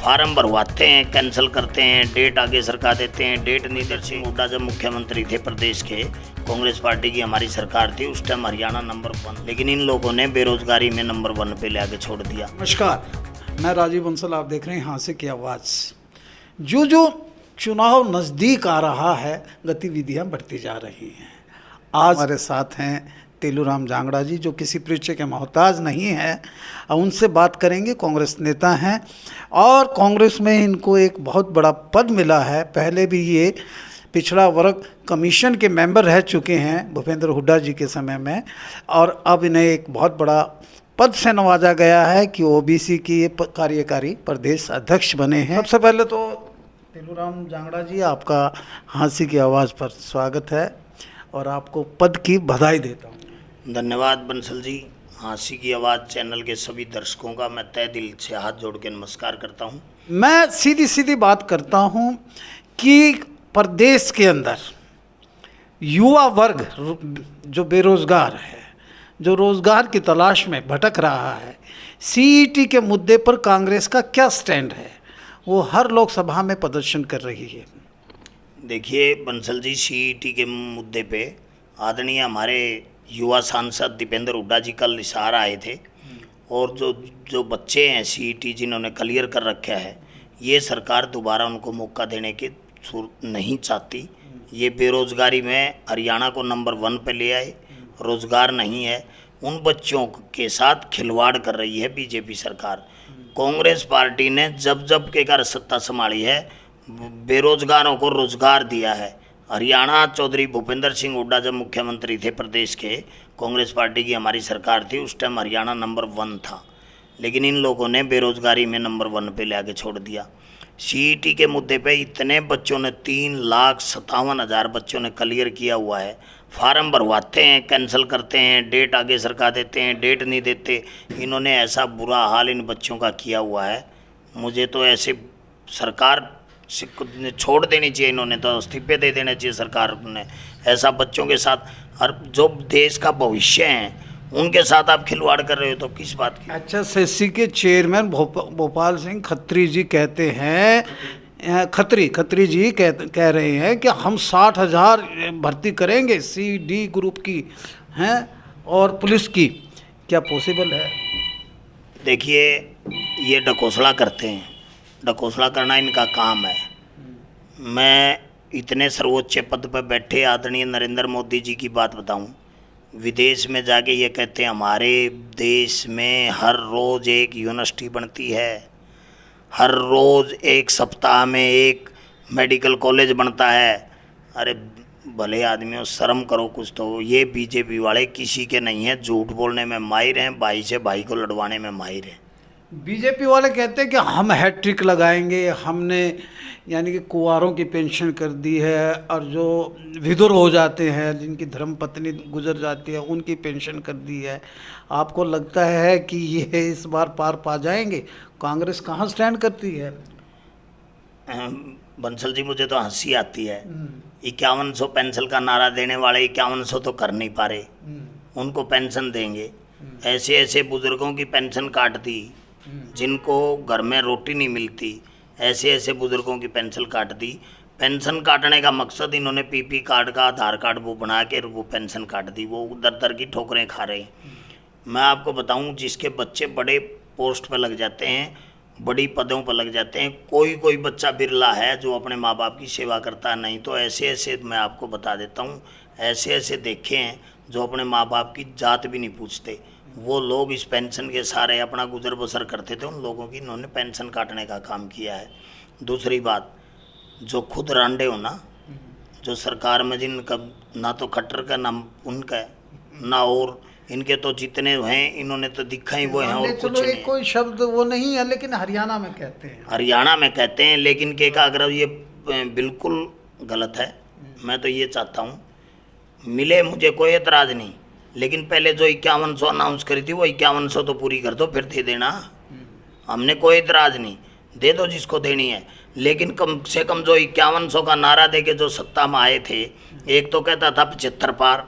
Farm भरवाते हैं, cancel करते हैं, डेट आगे सरका देते हैं। डेट नहीं देते। सिंह हुड्डा जब मुख्यमंत्री थे प्रदेश के, कांग्रेस पार्टी की हमारी सरकार थी, उस टाइम हरियाणा नंबर 1, लेकिन इन लोगों ने बेरोजगारी में नंबर 1 पे ले आके छोड़ दिया। नमस्कार, मैं राजीव बंसल, आप देख रहे हैं हाँसे की आवाज़। जो चुनाव नज़दीक आ रहा है, गतिविधियां बढ़ती जा रही हैं। आज हमारे साथ हैं तेलूराम जांगड़ा जी, जो किसी परिचय के मोहताज नहीं है। उनसे बात करेंगे। कांग्रेस नेता हैं और कांग्रेस में इनको एक बहुत बड़ा पद मिला है। पहले भी ये पिछड़ा वर्ग कमीशन के मेंबर रह चुके हैं भूपेंद्र हुड्डा जी के समय में, और अब इन्हें एक बहुत बड़ा पद से नवाजा गया है कि ओबीसी की कार्यकारी प्रदेश अध्यक्ष बने हैं। सबसे पहले तो तेलूराम जांगड़ा जी, आपका हाँसी की आवाज़ पर स्वागत है और आपको पद की बधाई देता हूँ। धन्यवाद बंसल जी। हाँसी की आवाज़ चैनल के सभी दर्शकों का मैं तहे दिल से हाथ जोड़ के नमस्कार करता हूँ। मैं सीधी बात करता हूँ कि प्रदेश के अंदर युवा वर्ग जो बेरोजगार है, जो रोजगार की तलाश में भटक रहा है, सीईटी के मुद्दे पर कांग्रेस का क्या स्टैंड है, वो हर लोकसभा में प्रदर्शन कर रही है। देखिए बंसल जी, सीईटी के मुद्दे पे आदरणीय हमारे युवा सांसद दीपेंद्र हुड्डा जी कल इशारा आए थे, और जो बच्चे हैं सीईटी जिन्होंने क्लियर कर रखा है, ये सरकार दोबारा उनको मौका देने की नहीं चाहती। ये बेरोजगारी में हरियाणा को नंबर 1 पे ले आए, रोज़गार नहीं है, उन बच्चों के साथ खिलवाड़ कर रही है बीजेपी सरकार। कांग्रेस पार्टी ने जब के घर सत्ता संभाली है, बेरोजगारों को रोज़गार दिया है। हरियाणा चौधरी भूपेंद्र सिंह हुड्डा जब मुख्यमंत्री थे प्रदेश के, कांग्रेस पार्टी की हमारी सरकार थी, उस टाइम हरियाणा नंबर 1 था, लेकिन इन लोगों ने बेरोजगारी में नंबर 1 पे ले आके छोड़ दिया। सीईटी के मुद्दे पे इतने बच्चों ने 3,57,000 बच्चों ने क्लियर किया हुआ है। फार्म भरवाते हैं, कैंसिल करते हैं, डेट आगे सरका देते हैं, डेट नहीं देते। इन्होंने ऐसा बुरा हाल इन बच्चों का किया हुआ है। मुझे तो ऐसे सरकार ने छोड़ देनी चाहिए, इन्होंने तो इस्तीफे दे देने चाहिए सरकार ने। ऐसा बच्चों के साथ और जो देश का भविष्य है उनके साथ आप खिलवाड़ कर रहे हो तो किस बात की। अच्छा, सेसी के चेयरमैन भोपाल सिंह खत्री जी कहते हैं, खत्री जी कह रहे हैं कि हम 60,000 भर्ती करेंगे सी-डी ग्रुप की हैं और पुलिस की। क्या पॉसिबल है? देखिए, ये ढकोसला करते हैं, ढकोसला करना इनका काम है। मैं इतने सर्वोच्च पद पर बैठे आदरणीय नरेंद्र मोदी जी की बात बताऊं, विदेश में जाके ये कहते हैं हमारे देश में हर रोज़ एक यूनिवर्सिटी बनती है, हर रोज़ एक सप्ताह में एक मेडिकल कॉलेज बनता है। अरे भले आदमियों, शर्म करो कुछ तो। ये बीजेपी वाले किसी के नहीं हैं, झूठ बोलने में माहिर हैं, भाई से भाई को लड़वाने में माहिर हैं। बीजेपी वाले कहते हैं कि हम हैट्रिक लगाएंगे, हमने यानी कि कुंवारों की पेंशन कर दी है, और जो विधुर हो जाते हैं, जिनकी धर्मपत्नी गुजर जाती है, उनकी पेंशन कर दी है। आपको लगता है कि ये इस बार पार पा जाएंगे? कांग्रेस कहाँ स्टैंड करती है? बंसल जी, मुझे तो हंसी आती है। 5100 पेंशन का नारा देने वाले 5100 तो कर नहीं पा रहे, उनको पेंशन देंगे। ऐसे ऐसे बुजुर्गों की पेंशन काट दी जिनको घर में रोटी नहीं मिलती, ऐसे ऐसे बुजुर्गों की पेंशन काट दी। पेंशन काटने का मकसद इन्होंने पीपी कार्ड का आधार कार्ड वो बना के वो पेंशन काट दी, वो दर की ठोकरें खा रहे हैं। मैं आपको बताऊं, जिसके बच्चे बड़े पोस्ट पर लग जाते हैं, बड़ी पदों पर लग जाते हैं, कोई बच्चा बिरला है जो अपने माँ बाप की सेवा करता है। नहीं तो ऐसे ऐसे मैं आपको बता देता हूँ, ऐसे ऐसे देखे हैं जो अपने माँ बाप की जात भी नहीं पूछते। वो लोग इस पेंशन के सारे अपना गुजर बसर करते थे, उन लोगों की इन्होंने पेंशन काटने का काम किया है। दूसरी बात, जो खुद रांडे हो ना, जो सरकार में जिनका ना तो खट्टर का ना उनका ना, और इनके तो जितने हैं इन्होंने तो दिखा ही वो हैं और कुछ नहीं। कोई शब्द वो नहीं है, लेकिन हरियाणा में कहते हैं, हरियाणा में कहते हैं, लेकिन के का अगर ये बिल्कुल गलत है। मैं तो ये चाहता हूँ, मिले मुझे कोई एतराज़ नहीं, लेकिन पहले जो 5100 अनाउंस करी थी वो 5100 तो पूरी कर दो, फिर दे देना। हमने कोई एतराज़ नहीं, दे दो जिसको देनी है, लेकिन कम से कम जो 5100 का नारा दे के जो सत्ता में आए थे, एक तो कहता था 75 पार,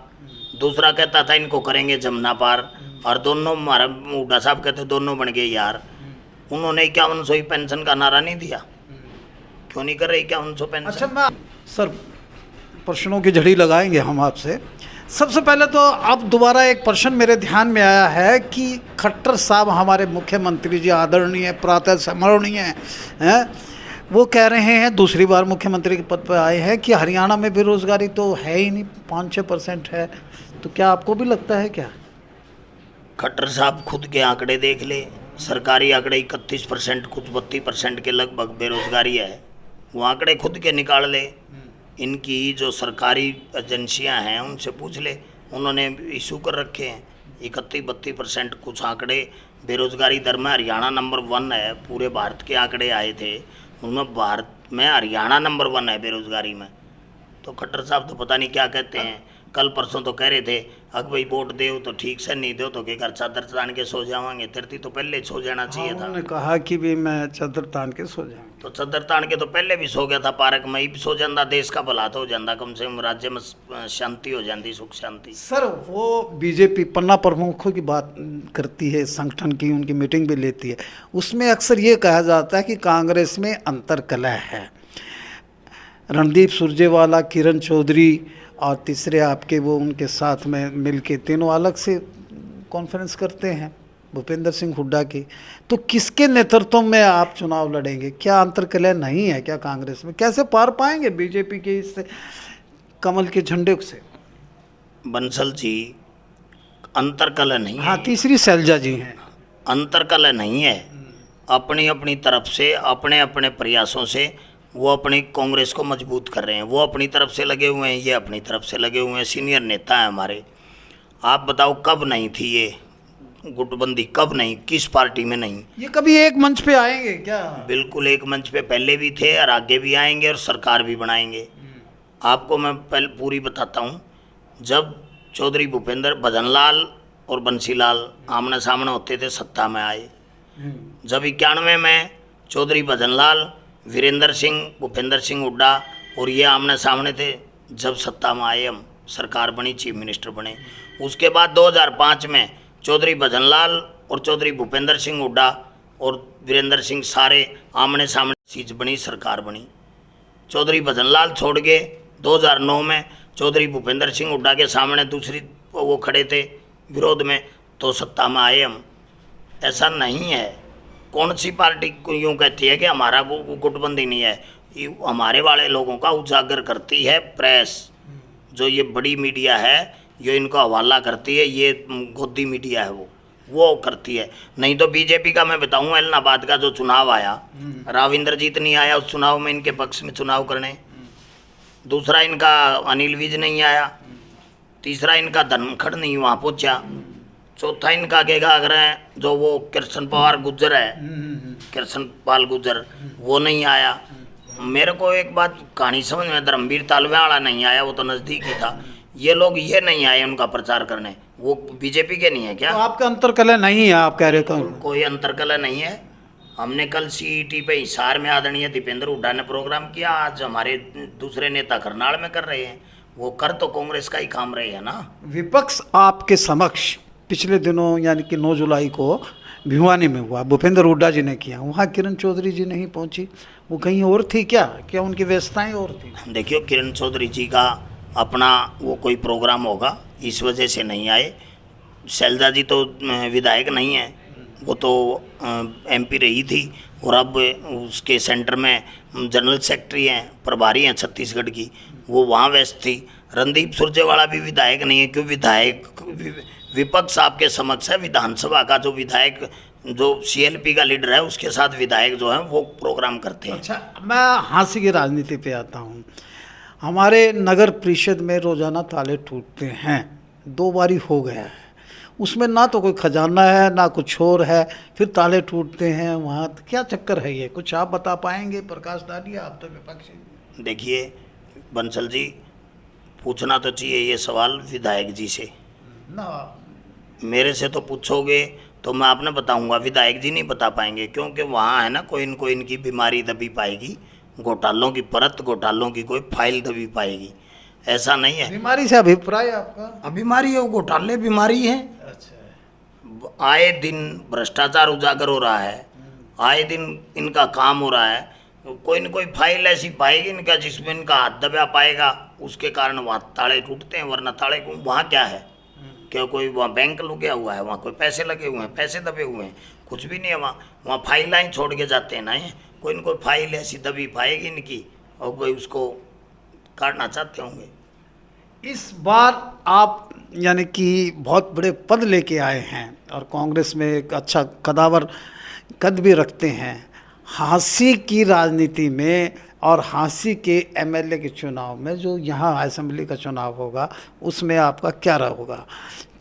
दूसरा कहता था इनको करेंगे जमुना पार, और दोनों हमारा हुड्डा साहब कहते दोनों बन गए यार। उन्होंने 5100 पेंशन का नारा नहीं दिया? क्यों नहीं कर रहे 5100 पेंशन? अच्छा, मैं सर प्रश्नों की झड़ी लगाएंगे हम आपसे। सबसे पहले तो अब दोबारा एक प्रश्न मेरे ध्यान में आया है कि खट्टर साहब हमारे मुख्यमंत्री जी आदरणीय प्रातः स्मरणीय हैं, वो कह रहे हैं दूसरी बार मुख्यमंत्री के पद पर आए हैं कि हरियाणा में बेरोजगारी तो है ही नहीं, 5-6% है। तो क्या आपको भी लगता है क्या? खट्टर साहब खुद के आंकड़े देख ले, सरकारी आंकड़े 31%, कुछ 32% के लगभग बेरोजगारी है। वो आंकड़े खुद के निकाल ले, इनकी जो सरकारी एजेंसियां हैं उनसे पूछ ले, उन्होंने इशू कर रखे हैं। 31-32% कुछ आंकड़े बेरोजगारी दर में हरियाणा नंबर 1 है। पूरे भारत के आंकड़े आए थे, उनमें भारत में हरियाणा नंबर 1 है बेरोजगारी में। तो खट्टर साहब तो पता नहीं क्या कहते हैं। कल परसों तो कह रहे थे अग भाई वोट दे तो ठीक से, नहीं दो तो घर चादर तान के सो जावांगे। तेरती तो पहले सो जाना चाहिए था। उन्होंने कहा कि भी मैं चादर तान के सो जाऊँ, तो चादर तान के तो पहले भी सो गया था पार्क में ही भी सो जाता, देश का भला तो हो जाता, कम से कम राज्य में शांति हो जाती, सुख शांति। सर वो बीजेपी पन्ना प्रमुखों की बात करती है, संगठन की उनकी मीटिंग भी लेती है, उसमें अक्सर ये कहा जाता है कि कांग्रेस में अंतर्कलह है। रणदीप सुरजेवाला, किरण चौधरी और तीसरे आपके वो उनके साथ में मिलके तीनों अलग से कॉन्फ्रेंस करते हैं भूपेंद्र सिंह हुड्डा की। तो किसके नेतृत्व में आप चुनाव लड़ेंगे? क्या अंतर्कलह नहीं है क्या कांग्रेस में? कैसे पार पाएंगे बीजेपी के इस कमल के झंडे से? बंसल जी, अंतर्कलह नहीं है। हाँ, तीसरी शैलजा जी हैं। अंतर्कलह नहीं है, अपनी अपनी तरफ से, अपने अपने प्रयासों से वो अपनी कांग्रेस को मजबूत कर रहे हैं। वो अपनी तरफ से लगे हुए हैं, ये अपनी तरफ से लगे हुए हैं। सीनियर नेता हैं हमारे। आप बताओ कब नहीं थी ये गुटबंदी? कब नहीं? किस पार्टी में नहीं? ये कभी एक मंच पे आएंगे क्या? बिल्कुल एक मंच पे पहले भी थे और आगे भी आएंगे और सरकार भी बनाएंगे। आपको मैं पहले पूरी बताता हूँ। जब चौधरी भूपेंद्र, भजनलाल और बंसीलाल आमने सामने होते थे, सत्ता में आए। जब 91 में चौधरी भजनलाल, वीरेंद्र सिंह, भूपेंद्र सिंह हुड्डा और ये आमने सामने थे, जब सत्ता में आए हम, सरकार बनी, चीफ मिनिस्टर बने। उसके बाद 2005 में चौधरी भजनलाल और चौधरी भूपेंद्र सिंह हुड्डा और वीरेंद्र सिंह सारे आमने सामने चीज बनी, सरकार बनी। चौधरी भजनलाल छोड़ के 2009 में चौधरी भूपेंद्र सिंह हुड्डा के सामने दूसरी वो खड़े थे विरोध में, तो सत्ता में आए हम। ऐसा नहीं है। कौन सी पार्टी को यूँ कहती है कि हमारा गुटबंदी नहीं है? हमारे वाले लोगों का उजागर करती है प्रेस, जो ये बड़ी मीडिया है, जो इनको हवाला करती है, ये गोदी मीडिया है, वो करती है। नहीं तो बीजेपी का मैं बताऊँ, इलाहाबाद का जो चुनाव आया, राव इंद्रजीत नहीं आया उस चुनाव में इनके पक्ष में चुनाव करने। दूसरा इनका अनिल विज नहीं आया। तीसरा इनका धनखड़ नहीं वहाँ पहुँचा। चौथा इनका क्या अगर जो वो कृष्ण पवार गुज्जर है, कृष्ण पाल गुज्जर, वो नहीं आया। मेरे को एक बात कहानी समझ में, धर्मवीर तालवे वाला नहीं आया, वो तो नज़दीक ही था। ये लोग ये नहीं आए उनका प्रचार करने, वो बीजेपी के नहीं है क्या? तो आपका अंतर्कलह नहीं है, आप कह रहे हो? कोई अंतर्कलह नहीं है। हमने कल सीईटी पे हिसार में आदरणीय दीपेंद्र हुड्डा ने प्रोग्राम किया, आज हमारे दूसरे नेता करनाल में कर रहे हैं। वो कर तो कांग्रेस का ही काम रहे है ना। विपक्ष आपके समक्ष पिछले दिनों यानी कि 9 जुलाई को भिवानी में हुआ, भूपेंद्र हुड्डा जी ने किया, वहाँ किरण चौधरी जी नहीं पहुँची, वो कहीं और थी क्या? क्या उनकी व्यवस्थाएं और थी? देखियो, किरण चौधरी जी का अपना वो कोई प्रोग्राम होगा, इस वजह से नहीं आए। शैलजा जी तो विधायक नहीं है, वो तो एमपी रही थी और अब उसके सेंटर में जनरल सेक्रेटरी हैं, प्रभारी हैं छत्तीसगढ़ की, वो वहाँ व्यस्त थी। रणदीप सुरजेवाला भी विधायक नहीं है, क्यों? विधायक विपक्ष आपके समक्ष है। विधानसभा का जो विधायक, जो सीएलपी का लीडर है, उसके साथ विधायक जो है वो प्रोग्राम करते हैं। अच्छा, मैं हांसी की राजनीति पे आता हूँ। हमारे नगर परिषद में रोजाना ताले टूटते हैं, 2 बारी हो गया है। उसमें ना तो कोई खजाना है ना कुछ और है, फिर ताले टूटते हैं वहाँ। तो क्या चक्कर है ये? कुछ आप बता पाएंगे? प्रकाश डालिए, आप तो विपक्षी। देखिए बंसल जी, पूछना तो चाहिए ये सवाल विधायक जी से ना, मेरे से तो पूछोगे तो मैं आपने बताऊंगा, विधायक जी नहीं बता पाएंगे, क्योंकि वहाँ है ना कोई न कोई इनकी बीमारी दबी पाएगी, घोटालों की परत, घोटालों की कोई फाइल दबी पाएगी। ऐसा नहीं है। बीमारी से अभिप्राय आपका? अब बीमारी है, वो घोटाले बीमारी है। अच्छा। आए दिन भ्रष्टाचार उजागर हो रहा है, आए दिन इनका काम हो रहा है, कोई न कोई फाइल ऐसी पाएगी इनका जिसमें इनका हाथ दबा पाएगा, उसके कारण वहाँ ताले टूटते हैं, वरना ताले को वहाँ क्या है, क्या कोई वहाँ बैंक लुकिया हुआ है, वहाँ कोई पैसे लगे हुए हैं, पैसे दबे हुए हैं, कुछ भी नहीं है वहाँ। वहाँ फाइल ही छोड़ के जाते हैं ना, ये कोई न कोई फाइल ऐसी दबी पाएगी इनकी और कोई उसको काटना चाहते होंगे। इस बार आप यानी कि बहुत बड़े पद लेके आए हैं और कांग्रेस में एक अच्छा कदावर कद भी रखते हैं। हाँसी की राजनीति में और हाँसी के एमएलए के चुनाव में, जो यहाँ असेंबली का चुनाव होगा, उसमें आपका क्या होगा?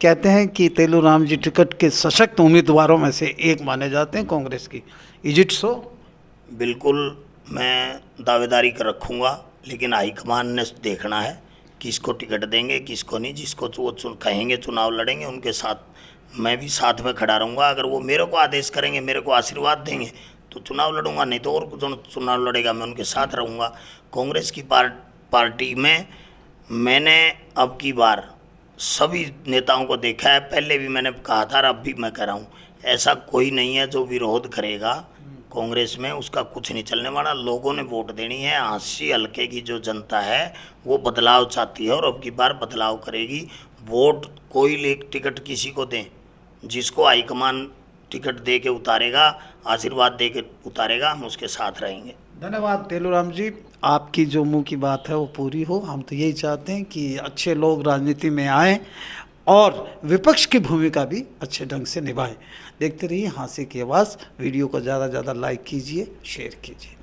कहते हैं कि तेलूराम जी टिकट के सशक्त उम्मीदवारों में से एक माने जाते हैं कांग्रेस की। Is it so? बिल्कुल, मैं दावेदारी कर रखूँगा, लेकिन हाईकमान ने देखना है किसको टिकट देंगे किसको नहीं। जिसको वो कहेंगे चुनाव लड़ेंगे, उनके साथ मैं भी साथ में खड़ा रहूँगा। अगर वो मेरे को आदेश करेंगे, मेरे को आशीर्वाद देंगे तो चुनाव लड़ूंगा, नहीं तो और जो चुनाव लड़ेगा मैं उनके साथ रहूँगा। कांग्रेस की पार्टी में मैंने अब की बार सभी नेताओं को देखा है, पहले भी मैंने कहा था और अब भी मैं कह रहा हूँ, ऐसा कोई नहीं है जो विरोध करेगा कांग्रेस में, उसका कुछ नहीं चलने वाला। लोगों ने वोट देनी है, 80 हल्के की जो जनता है वो बदलाव चाहती है और अब की बार बदलाव करेगी। वोट कोई टिकट किसी को दें, जिसको हाईकमान टिकट दे के उतारेगा, आशीर्वाद दे के उतारेगा, हम उसके साथ रहेंगे। धन्यवाद तेलूराम जी, आपकी जो मुंह की बात है वो पूरी हो। हम तो यही चाहते हैं कि अच्छे लोग राजनीति में आएं और विपक्ष की भूमिका भी अच्छे ढंग से निभाएं। देखते रहिए हाँसी की आवाज़। वीडियो को ज़्यादा से ज़्यादा लाइक कीजिए, शेयर कीजिए।